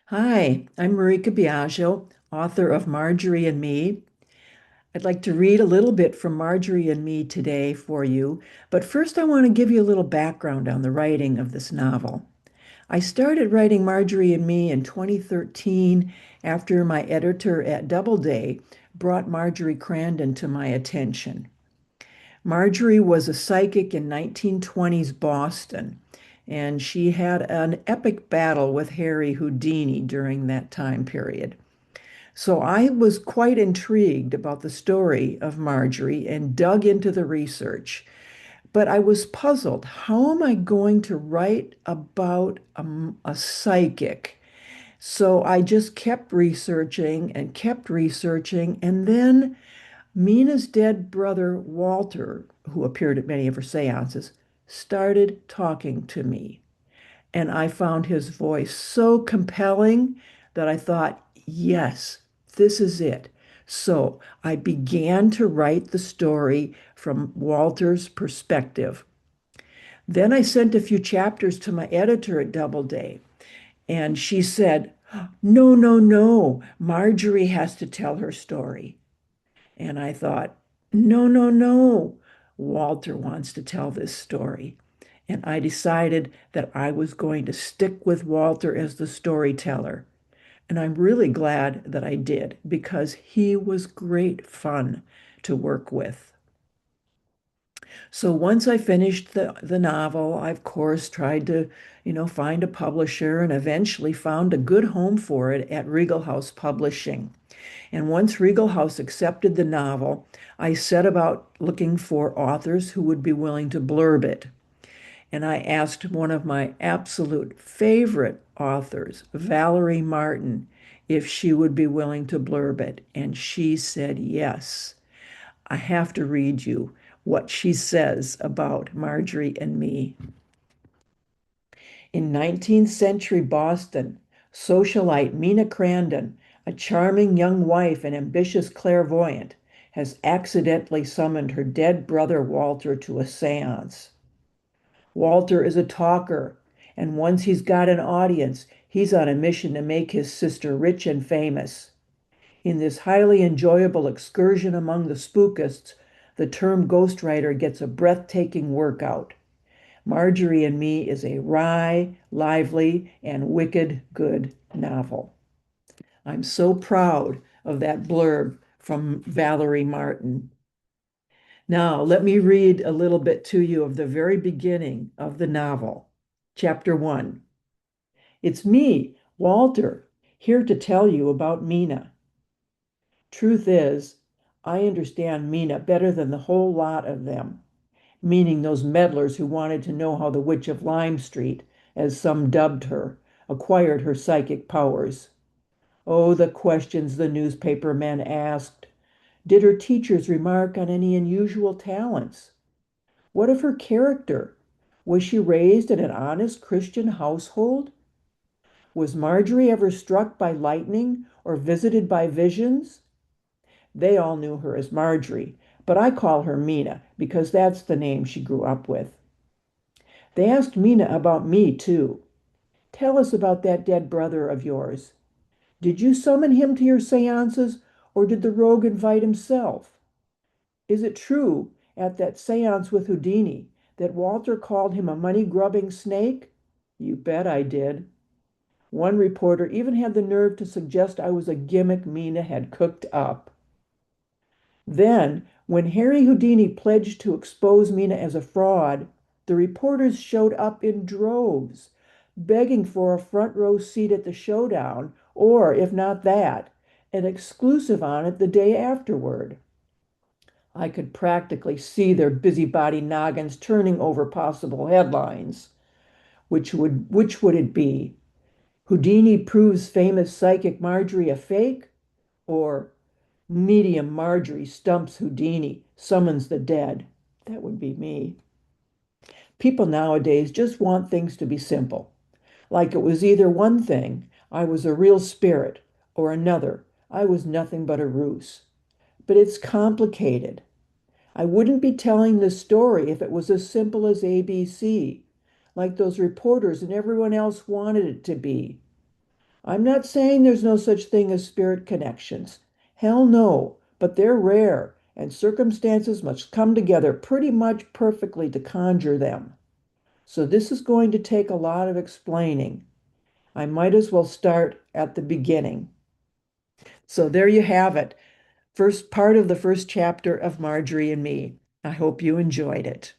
Hi, I'm Maryka Biaggio, author of Margery and Me. I'd like to read a little bit from Margery and Me today for you, but first I want to give you a little background on the writing of this novel. I started writing Margery and Me in 2013 after my editor at Doubleday brought Marjorie Crandon to my attention. Margery was a psychic in 1920s Boston, and she had an epic battle with Harry Houdini during that time period. So I was quite intrigued about the story of Margery and dug into the research. But I was puzzled. How am I going to write about a psychic? So I just kept researching, and then Mina's dead brother, Walter, who appeared at many of her seances, started talking to me. And I found his voice so compelling that I thought, yes, this is it. So I began to write the story from Walter's perspective. Then I sent a few chapters to my editor at Doubleday, and she said, no, no, no, Margery has to tell her story. And I thought, no, no, no, Walter wants to tell this story. And I decided that I was going to stick with Walter as the storyteller. And I'm really glad that I did because he was great fun to work with. So once I finished the novel, I of course tried to, find a publisher and eventually found a good home for it at Regal House Publishing. And once Regal House accepted the novel, I set about looking for authors who would be willing to blurb it. And I asked one of my absolute favorite authors, Valerie Martin, if she would be willing to blurb it. And she said yes. I have to read you what she says about Margery and Me. In 19th century Boston, socialite Mina Crandon, a charming young wife and ambitious clairvoyant, has accidentally summoned her dead brother Walter to a seance. Walter is a talker, and once he's got an audience, he's on a mission to make his sister rich and famous. In this highly enjoyable excursion among the spookists, the term ghostwriter gets a breathtaking workout. Margery and Me is a wry, lively, and wicked good novel. I'm so proud of that blurb from Valerie Martin. Now, let me read a little bit to you of the very beginning of the novel. Chapter 1. It's me, Walter, here to tell you about Mina. Truth is, I understand Mina better than the whole lot of them, meaning those meddlers who wanted to know how the Witch of Lime Street, as some dubbed her, acquired her psychic powers. Oh, the questions the newspaper men asked. Did her teachers remark on any unusual talents? What of her character? Was she raised in an honest Christian household? Was Margery ever struck by lightning or visited by visions? They all knew her as Margery, but I call her Mina because that's the name she grew up with. They asked Mina about me, too. Tell us about that dead brother of yours. Did you summon him to your seances, or did the rogue invite himself? Is it true, at that seance with Houdini, that Walter called him a money-grubbing snake? You bet I did. One reporter even had the nerve to suggest I was a gimmick Mina had cooked up. Then, when Harry Houdini pledged to expose Mina as a fraud, the reporters showed up in droves, begging for a front row seat at the showdown, or, if not that, an exclusive on it the day afterward. I could practically see their busybody noggins turning over possible headlines. Which would it be? Houdini proves famous psychic Margery a fake? Or medium Margery stumps Houdini, summons the dead? That would be me. People nowadays just want things to be simple. Like it was either one thing, I was a real spirit, or another, I was nothing but a ruse. But it's complicated. I wouldn't be telling this story if it was as simple as ABC, like those reporters and everyone else wanted it to be. I'm not saying there's no such thing as spirit connections. Hell no, but they're rare, and circumstances must come together pretty much perfectly to conjure them. So this is going to take a lot of explaining. I might as well start at the beginning. So there you have it. First part of the first chapter of Margery and Me. I hope you enjoyed it.